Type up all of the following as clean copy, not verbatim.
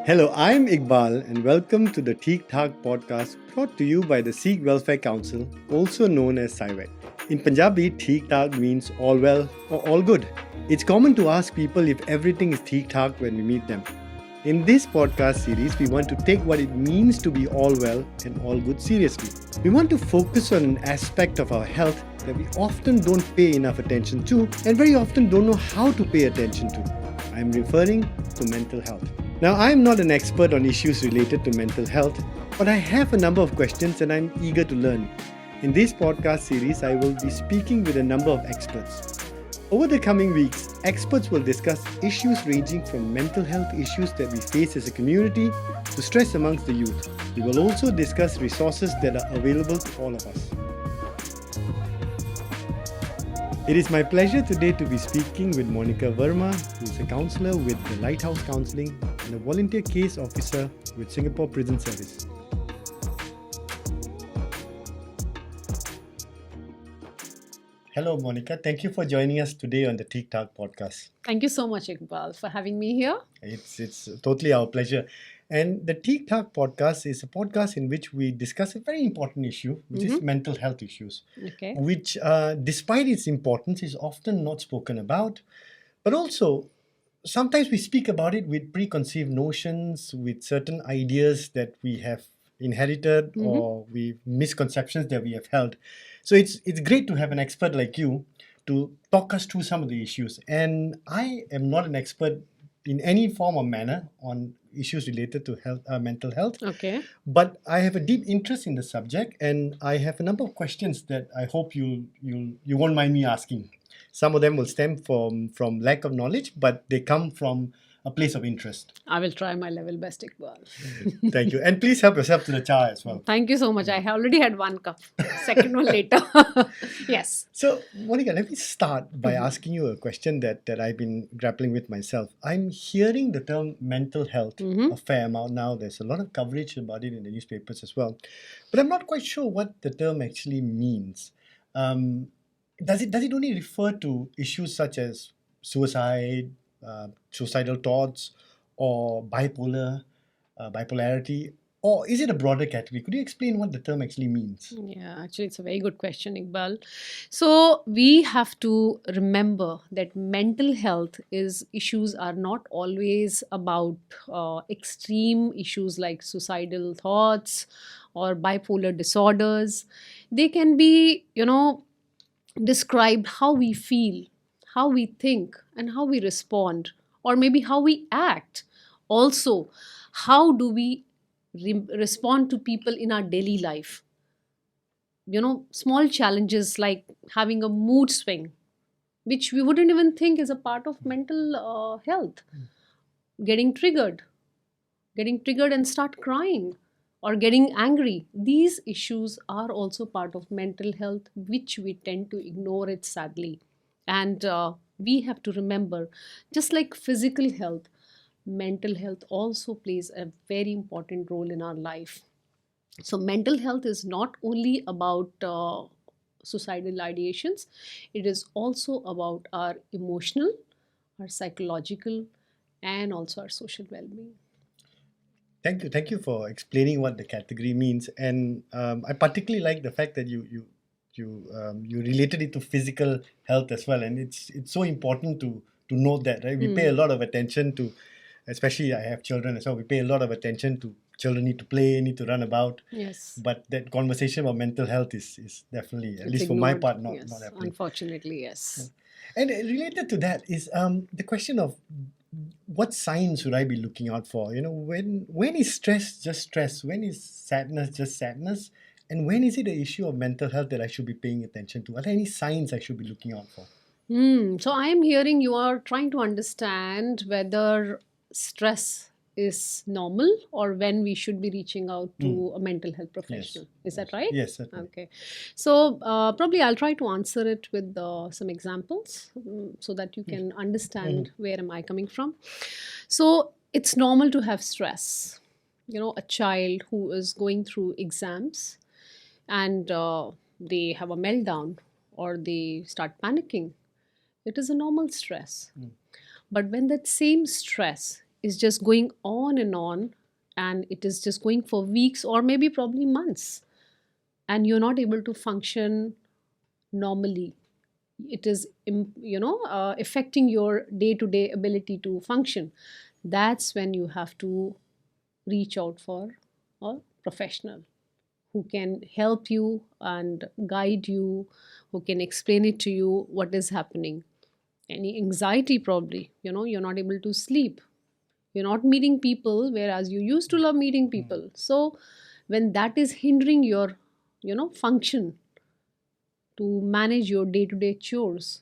Hello, I'm Iqbal and welcome to the Theek Thak podcast brought to you by the Sikh Welfare Council, also known as SIWEC. In Punjabi, Theek Thak means all well or all good. It's common to ask people if everything is Theek Thak when we meet them. In this podcast series, we want to take what it means to be all well and all good seriously. We want to focus on an aspect of our health that we often don't pay enough attention to and very often don't know how to pay attention to. I'm referring to mental health. Now, I'm not an expert on issues related to mental health, but I have a number of questions and I'm eager to learn. In this podcast series, I will be speaking with a number of experts. Over the coming weeks, experts will discuss issues ranging from mental health issues that we face as a community to stress amongst the youth. We will also discuss resources that are available to all of us. It is my pleasure today to be speaking with Monika Verma, who is a counsellor with the Lighthouse Counselling and a volunteer case officer with Singapore Prison Service. Hello, Monika. Thank you for joining us today on the Theek Thak podcast. Thank you so much, Iqbal, for having me here. It's totally our pleasure. And the Theek Thak podcast is a podcast in which we discuss a very important issue, which is mental health issues, which, despite its importance, is often not spoken about. But also, sometimes we speak about it with preconceived notions, with certain ideas that we have inherited or misconceptions that we have held. So it's great to have an expert like you to talk us through some of the issues. And I am not an expert in any form or manner on issues related to health, mental health. Okay. But I have a deep interest in the subject, and I have a number of questions that I hope you won't mind me asking. Some of them will stem from lack of knowledge, but they come from a place of interest. I will try my level best, Iqbal. Thank you. And please help yourself to the cha as well. Thank you so much. I already had one cup. Second one later. Yes. So, Monika, let me start by asking you a question that I've been grappling with myself. I'm hearing the term mental health a fair amount now. There's a lot of coverage about it in the newspapers as well. But I'm not quite sure what the term actually means. Does it only refer to issues such as suicide, suicidal thoughts, or bipolarity, or is it a broader category? Could you explain what the term actually means? Yeah, actually, it's a very good question, Iqbal. So we have to remember that mental health issues are not always about extreme issues like suicidal thoughts or bipolar disorders. They can be, described how we feel, how we think, and how we respond, or maybe how we act. Also, how do we respond to people in our daily life? Small challenges like having a mood swing, which we wouldn't even think is a part of mental health. Getting triggered and start crying, or getting angry. These issues are also part of mental health, which we tend to ignore it sadly. And we have to remember, just like physical health, mental health also plays a very important role in our life. So mental health is not only about suicidal ideations, it is also about our emotional, our psychological, and also our social well-being. Thank you for explaining what the category means. And I particularly like the fact that you related it to physical health as well, and it's so important to note that, right? We pay a lot of attention to, especially I have children as well, we pay a lot of attention to children need to play, need to run about. Yes. But that conversation about mental health is definitely, at least ignored, for my part, not happening. Unfortunately, yes. And related to that is the question of what signs should I be looking out for? When is stress just stress? When is sadness just sadness? And when is it an issue of mental health that I should be paying attention to? Are there any signs I should be looking out for? So I am hearing you are trying to understand whether stress is normal or when we should be reaching out to a mental health professional. Is that right? Yes, certainly. Okay. So probably I'll try to answer it with some examples so that you can understand where am I coming from. So it's normal to have stress. A child who is going through exams and they have a meltdown or they start panicking, it is a normal stress. But when that same stress is just going on, and it is just going for weeks or maybe probably months, and you're not able to function normally. It is affecting your day to day ability to function. That's when you have to reach out for a professional who can help you and guide you, who can explain it to you what is happening. Any anxiety, probably, you're not able to sleep, you're not meeting people whereas you used to love meeting people. So when that is hindering your function to manage your day to day chores,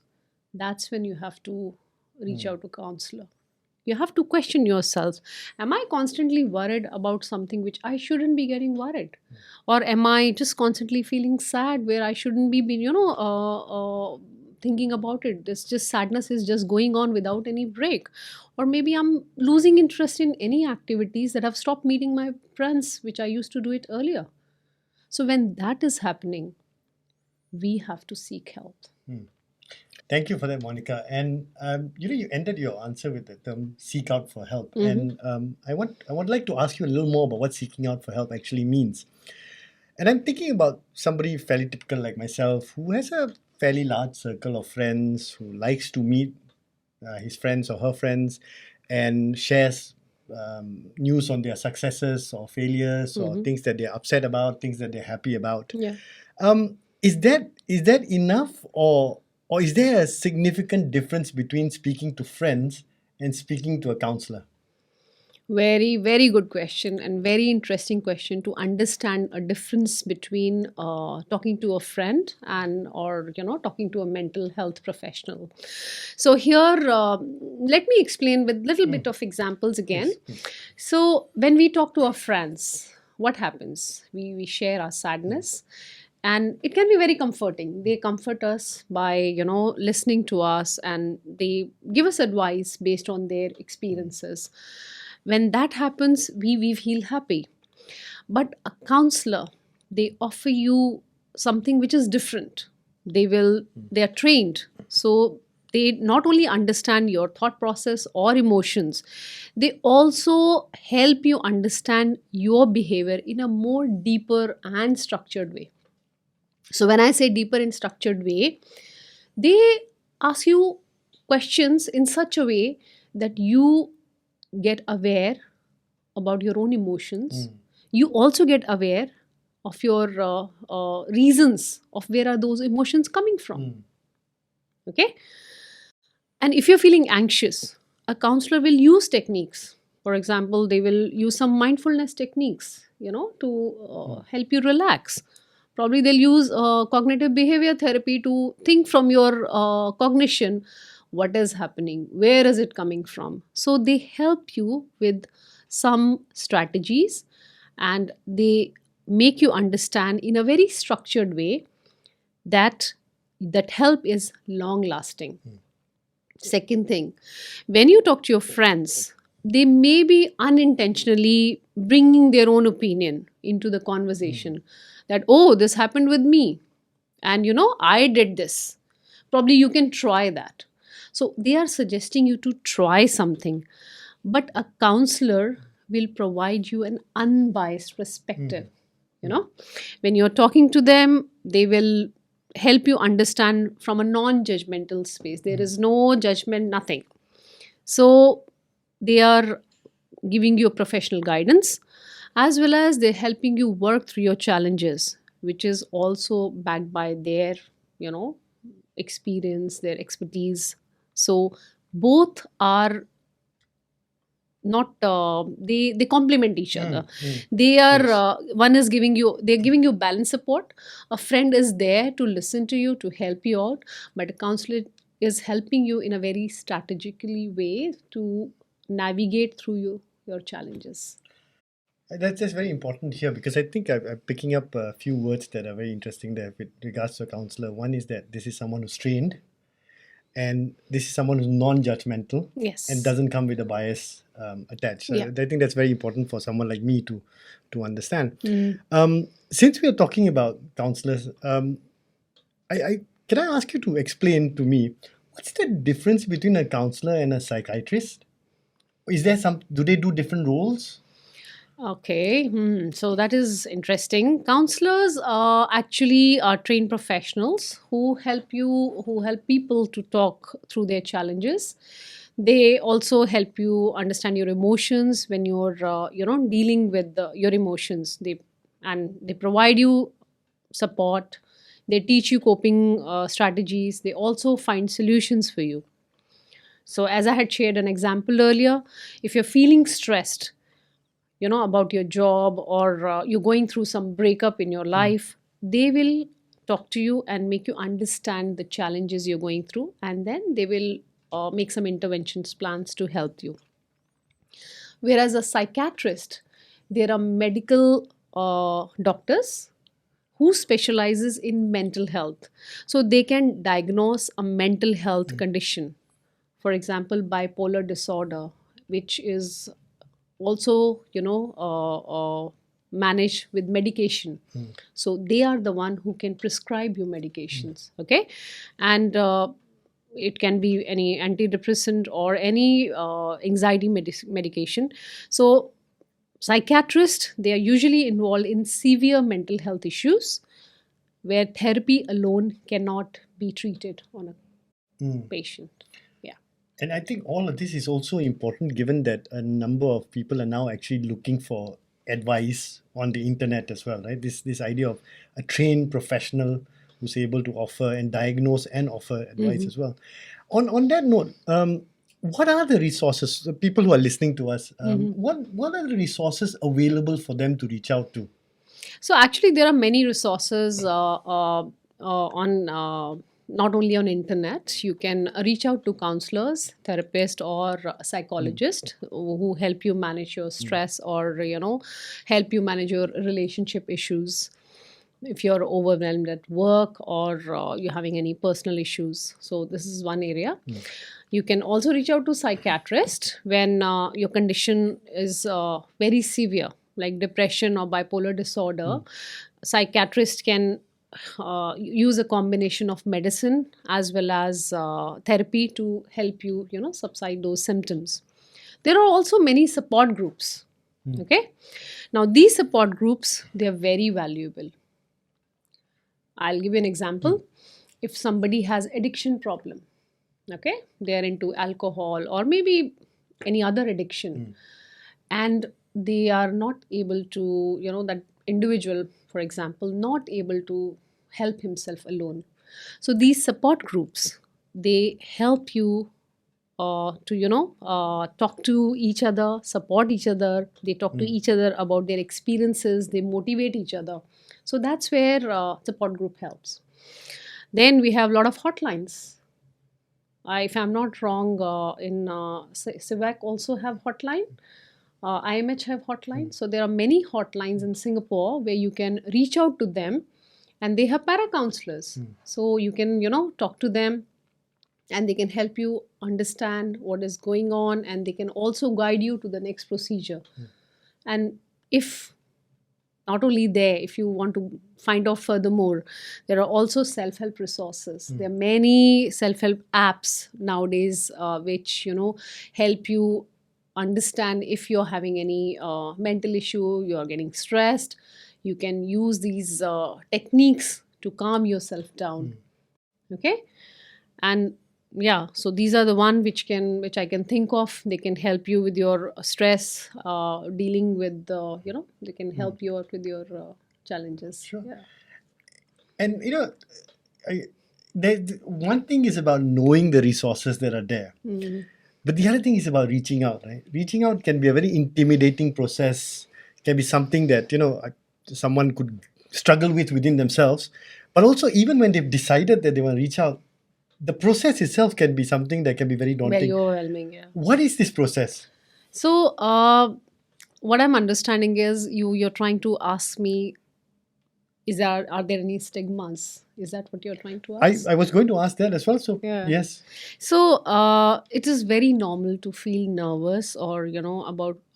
that's when you have to reach out to counselor. You have to question yourself, am I constantly worried about something which I shouldn't be getting worried, or am I just constantly feeling sad where I shouldn't be thinking about it? This just sadness is just going on without any break. Or maybe I'm losing interest in any activities, that I've stopped meeting my friends which I used to do it earlier. So when that is happening, we have to seek help. Thank you for that, Monika. And you ended your answer with the term "seek out for help," Mhm. and I would like to ask you a little more about what seeking out for help actually means. And I'm thinking about somebody fairly typical like myself who has a fairly large circle of friends, who likes to meet his friends or her friends and shares news on their successes or failures or Mhm. things that they're upset about, things that they're happy about. Yeah. Is that enough, or is there a significant difference between speaking to friends and speaking to a counselor? Very, very good question, and very interesting question to understand a difference between talking to a friend and, or talking to a mental health professional. So here, let me explain with little bit of examples again. Please. So when we talk to our friends, what happens? We share our sadness, and it can be very comforting. They comfort us by listening to us, and they give us advice based on their experiences. When that happens, we feel happy. But a counselor, they offer you something which is different. They are trained, so they not only understand your thought process or emotions, they also help you understand your behavior in a more deeper and structured way. So when I say deeper and structured way, they ask you questions in such a way that you get aware about your own emotions. You also get aware of your reasons of where are those emotions coming from. Okay. And if you're feeling anxious, a counselor will use techniques. For example, they will use some mindfulness techniques, to help you relax. Probably they'll use cognitive behavior therapy to think from your cognition what is happening, where is it coming from. So they help you with some strategies, and they make you understand in a very structured way that help is long lasting. Second thing, when you talk to your friends, they may be unintentionally bringing their own opinion into the conversation, that, oh, this happened with me, and I did this. Probably you can try that. So they are suggesting you to try something, but a counselor will provide you an unbiased perspective. When you're talking to them, they will help you understand from a non-judgmental space. There is no judgment, nothing. So they are giving you a professional guidance, as well as they're helping you work through your challenges, which is also backed by their you know experience, their expertise. So both are not they complement each other. They are Yes. one is giving you, they're giving you balance support. A friend is there to listen to you, to help you out, but a counselor is helping you in a very strategically way to navigate through your challenges. That's very important here, because I think I'm picking up a few words that are very interesting there with regards to a counselor. One is that this is someone who's trained, and this is someone who's non-judgmental and Yes. doesn't come with a bias attached. So Yeah. I think that's very important for someone like me to understand. Mm. Since we are talking about counselors, I can I ask you to explain to me what's the difference between a counselor and a psychiatrist? Is there some? Do they do different roles? Okay, so that is interesting. Counselors actually are trained professionals who help people to talk through their challenges. They also help you understand your emotions when you're, dealing with your emotions. They provide you support. They teach you coping strategies. They also find solutions for you. So, as I had shared an example earlier, if you're feeling stressed, about your job, or you're going through some breakup in your life, they will talk to you and make you understand the challenges you're going through, and then they will make some interventions plans to help you. Whereas a psychiatrist, there are medical doctors who specializes in mental health, so they can diagnose a mental health condition. For example, bipolar disorder, which is also managed with medication. So they are the one who can prescribe you medications. Okay. And it can be any antidepressant or any anxiety medication. So psychiatrists, they are usually involved in severe mental health issues where therapy alone cannot be treated on a patient. Yeah. And I think all of this is also important given that a number of people are now actually looking for advice on the internet as well, right? This idea of a trained professional who's able to offer and diagnose and offer advice as well. On that note, what are the resources, the people who are listening to us, what are the resources available for them to reach out to? So actually, there are many resources on not only on internet. You can reach out to counselors, therapists, or psychologists who help you manage your stress, or help you manage your relationship issues. If you're overwhelmed at work, or you're having any personal issues, so this is one area. You can also reach out to psychiatrist when your condition is very severe, like depression or bipolar disorder. Psychiatrist can use a combination of medicine as well as therapy to help you, subside those symptoms. There are also many support groups. Okay. Now, these support groups, they are very valuable. I'll give you an example. If somebody has addiction problem, okay, they are into alcohol or maybe any other addiction, and they are not able to, that individual, for example, not able to help himself alone. So these support groups, they help you to talk to each other, support each other. They talk to each other about their experiences, they motivate each other. So that's where support group helps. Then we have a lot of hotlines. If I'm not wrong, in SIWEC also have hotline. IMH have hotline. So there are many hotlines in Singapore where you can reach out to them, and they have para counselors. So you can, talk to them, and they can help you understand what is going on, and they can also guide you to the next procedure. And if not only there, if you want to find out furthermore, there are also self-help resources. There are many self-help apps nowadays which help you understand if you're having any mental issue, you're getting stressed. You can use these techniques to calm yourself down. Okay. And yeah, so these are the one which I can think of. They can help you with your stress, dealing with they can help you out with your challenges. Sure. Yeah. And one thing is about knowing the resources that are there, but the other thing is about reaching out. Right? Reaching out can be a very intimidating process. Can be something that someone could struggle with within themselves, but also even when they've decided that they want to reach out, the process itself can be something that can be very daunting. Very overwhelming. Yeah. What is this process? So what I'm understanding is you're trying to ask me, are there any stigmas? Is that what you're trying to ask? I was going to ask that as well. So Yeah. yes. So it is very normal to feel nervous, or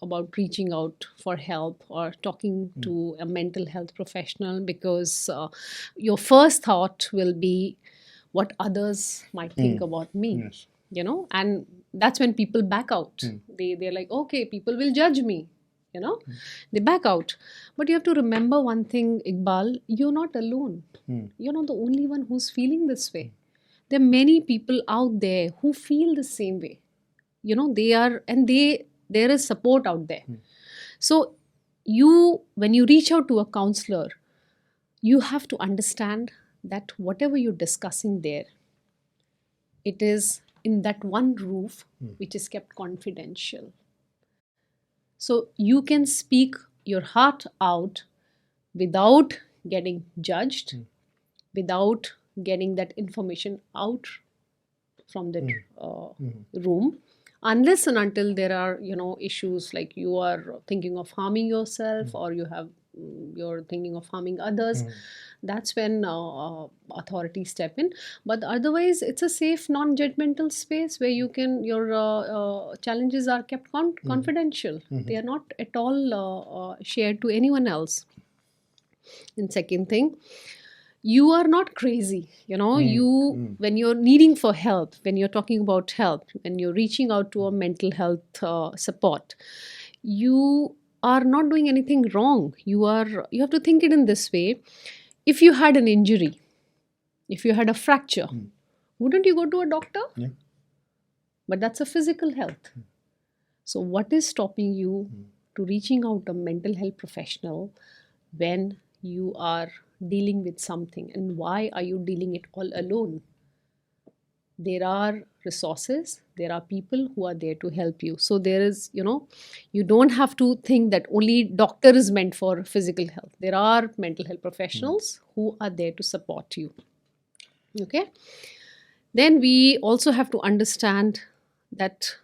about reaching out for help or talking to a mental health professional, because your first thought will be what others might think about me. Yes. and that's when people back out. They're like, okay, people will judge me, they back out. But you have to remember one thing, Iqbal, you're not alone. You're not the only one who's feeling this way. There are many people out there who feel the same way. There is support out there. So when you reach out to a counselor, you have to understand that whatever you're discussing there, it is in that one roof which is kept confidential. So you can speak your heart out without getting judged, without getting that information out from the room, unless and until there are issues like you are thinking of harming yourself or you're thinking of harming others. That's when authorities step in. But otherwise, it's a safe, non-judgmental space where your challenges are kept confidential. They are not at all shared to anyone else. And second thing, you are not crazy. When you're needing for help, when you're talking about help, when you're reaching out to a mental health support, you are not doing anything wrong. You have to think it in this way. If you had an injury, if you had a fracture, wouldn't you go to a doctor? Yeah. But that's a physical health. So what is stopping you to reaching out to a mental health professional when you are dealing with something? And why are you dealing it all alone? There are resources, there are people who are there to help you. So there is, you don't have to think that only doctor is meant for physical health. There are mental health professionals who are there to support you. Okay. Then we also have to understand that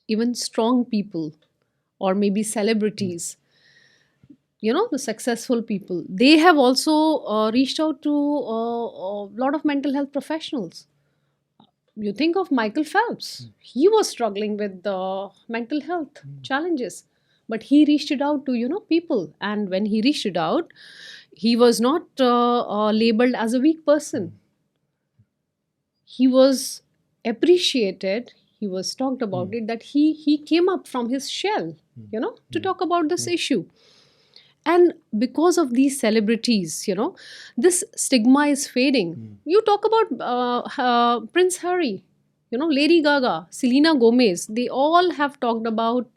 even strong people or maybe celebrities, the successful people, they have also reached out to a lot of mental health professionals. You think of Michael Phelps. He was struggling with mental health challenges, but he reached it out to people. And when he reached it out, he was not labeled as a weak person. He was appreciated. He was talked about it, that he came up from his shell, to talk about this issue. And because of these celebrities, this stigma is fading. You talk about Prince Harry, Lady Gaga, Selena Gomez. They all have talked about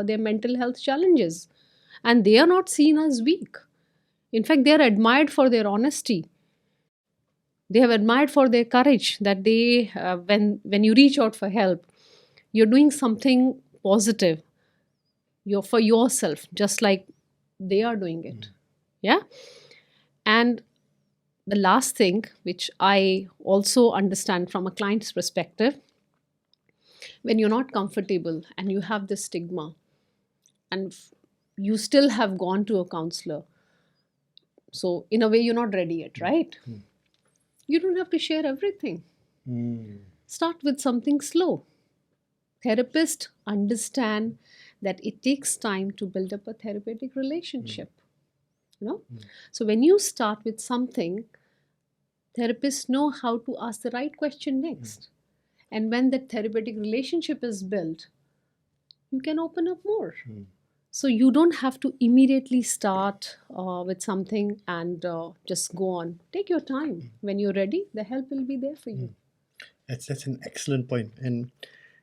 their mental health challenges. And they are not seen as weak. In fact, they are admired for their honesty. They have admired for their courage, that they, when you reach out for help, you're doing something positive. You're for yourself, just like they are doing it. Yeah. And the last thing, which I also understand from a client's perspective, when you're not comfortable and you have this stigma and you still have gone to a counselor, so in a way you're not ready yet, right? You don't have to share everything. Start with something slow. Therapists understand that it takes time to build up a therapeutic relationship. So when you start with something, therapists know how to ask the right question next. And when that therapeutic relationship is built, you can open up more. So you don't have to immediately start with something and just go on. Take your time. When you're ready, the help will be there for you. That's an excellent point. And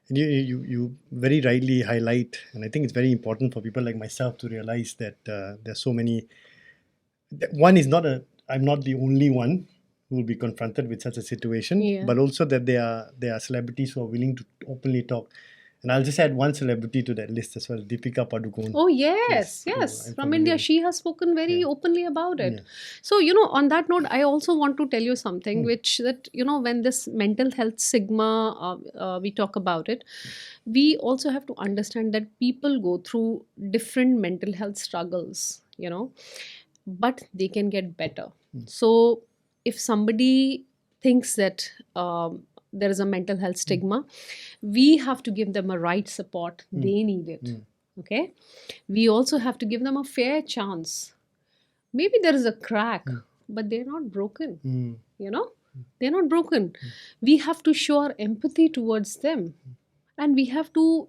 you very rightly highlight, and I think it's very important for people like myself to realize that there's so many. One is I'm not the only one who will be confronted with such a situation, but also that there are celebrities who are willing to openly talk. And I'll just add one celebrity to that list as well, Deepika Padukone. Oh, yes. From India. She has spoken very openly about it. So, on that note, I also want to tell you something, when this mental health stigma, we talk about it, we also have to understand that people go through different mental health struggles, but they can get better. So, if somebody thinks that there is a mental health stigma, we have to give them a right support. They need it. Okay. We also have to give them a fair chance. Maybe there is a crack, but they're not broken. They're not broken. We have to show our empathy towards them. And we have to,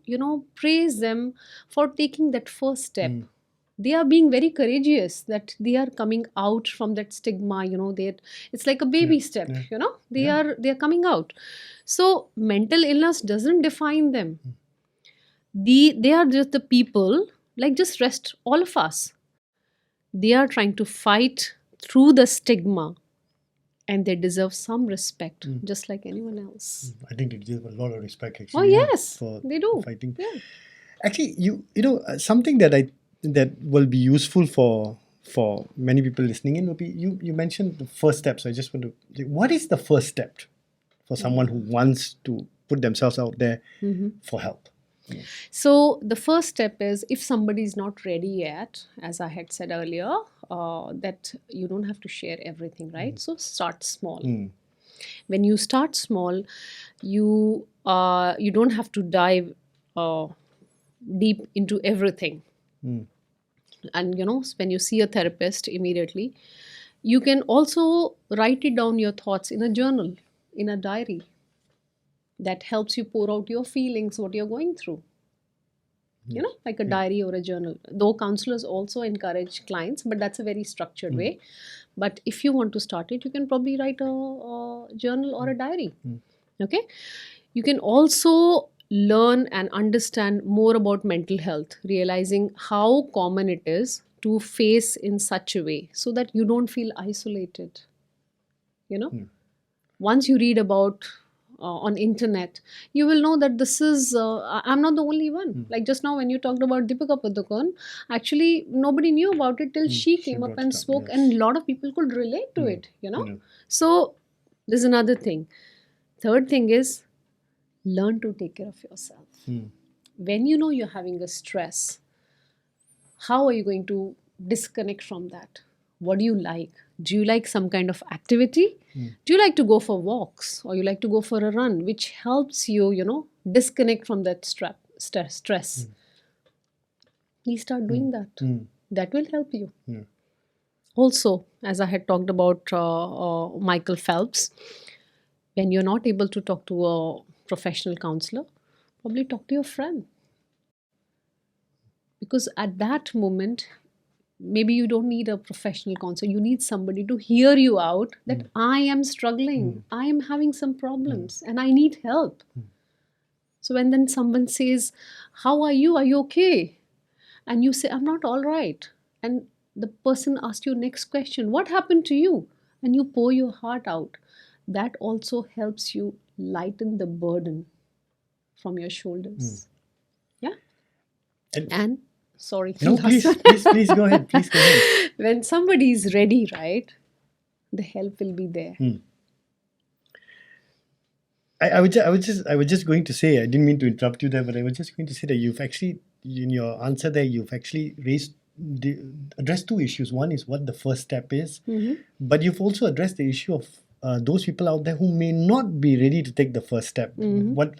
praise them for taking that first step. They are being very courageous that they are coming out from that stigma. It's like a baby step. They are coming out. So mental illness doesn't define them. They are just the people, like just rest all of us. They are trying to fight through the stigma, and they deserve some respect, just like anyone else. I think they deserve a lot of respect, actually. Oh yes, for they do. fighting. Yeah. Actually, something that will be useful for many people listening in will be, you mentioned the first step. So I just want to, what is the first step for someone who wants to put themselves out there for help? So the first step is, if somebody is not ready yet, as I had said earlier, that you don't have to share everything, right? So start small. When you start small, you don't have to dive deep into everything. And when you see a therapist immediately, you can also write it down, your thoughts, in a journal, in a diary. That helps you pour out your feelings, what you're going through. Like a diary or a journal. Though counselors also encourage clients, but that's a very structured way. But if you want to start it, you can probably write a journal or a diary. Okay. You can also learn and understand more about mental health, realizing how common it is to face in such a way, so that you don't feel isolated. Once you read about on internet, you will know that this is I'm not the only one. Like just now when you talked about Deepika Padukone, actually nobody knew about it till she came up and spoke, and a lot of people could relate to it. So there's another thing. Third thing is, learn to take care of yourself. When you know you're having a stress, how are you going to disconnect from that? What do you like? Do you like some kind of activity? Do you like to go for walks, or you like to go for a run, which helps you, disconnect from that stress? Please start doing that. That will help you. Also, as I had talked about Michael Phelps, when you're not able to talk to a professional counselor, probably talk to your friend. Because at that moment, maybe you don't need a professional counselor. You need somebody to hear you out that I am struggling, I am having some problems, and I need help. So when then someone says, how are you? Are you okay? And you say, I'm not all right. And the person asks you next question, what happened to you? And you pour your heart out. That also helps you lighten the burden from your shoulders. Yeah. And sorry. No, please go ahead. Please go ahead. When somebody is ready, right, the help will be there. I was just going to say, I didn't mean to interrupt you there, but I was just going to say that you've actually, in your answer there, you've actually addressed two issues. One is what the first step is, but you've also addressed the issue of those people out there who may not be ready to take the first step.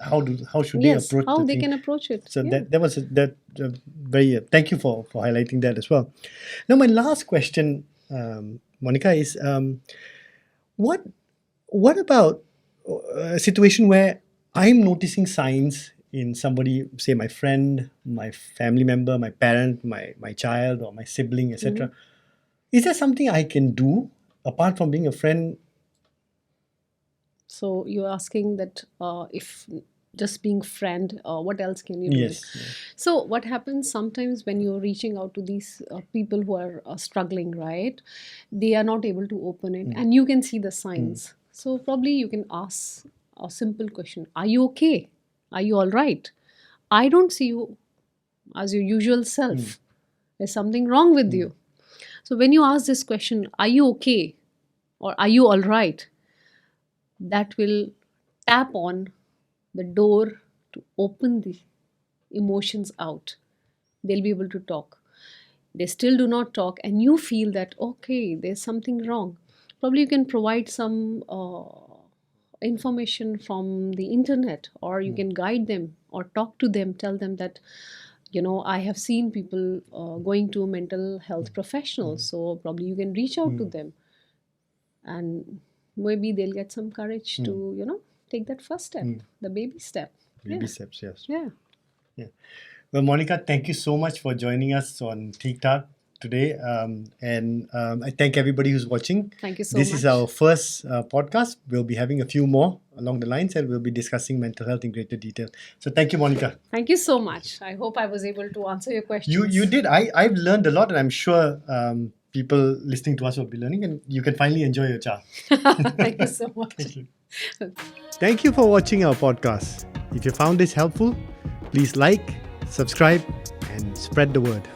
How should they approach? How they can approach it. So that was very. Thank you for highlighting that as well. Now, my last question, Monika, is what about a situation where I'm noticing signs in somebody, say my friend, my family member, my parent, my child, or my sibling, etc. Is there something I can do apart from being a friend? So you're asking that if just being friend, what else can you do? Yes. So what happens sometimes when you're reaching out to these people who are struggling, right? They are not able to open it, and you can see the signs. So probably you can ask a simple question: are you okay? Are you all right? I don't see you as your usual self. There's something wrong with you. So when you ask this question, are you okay? Or are you all right? That will tap on the door to open the emotions out. They'll be able to talk. They still do not talk, and you feel that, okay, there's something wrong. Probably you can provide some information from the internet, or you can guide them or talk to them, tell them that, I have seen people going to mental health professionals, so probably you can reach out to them and maybe they'll get some courage to, take that first step, the baby step. Baby steps, yes. Yeah. Yeah. Well, Monika, thank you so much for joining us on Theek Thak today. And I thank everybody who's watching. Thank you so This much. is our first podcast. We'll be having a few more along the lines, and we'll be discussing mental health in greater detail. So thank you, Monika. Thank you so much. I hope I was able to answer your questions. You did. I've learned a lot, and I'm sure people listening to us will be learning, and you can finally enjoy your cha. Thank you so much. Thank you. Thank you for watching our podcast. If you found this helpful, please like, subscribe, and spread the word.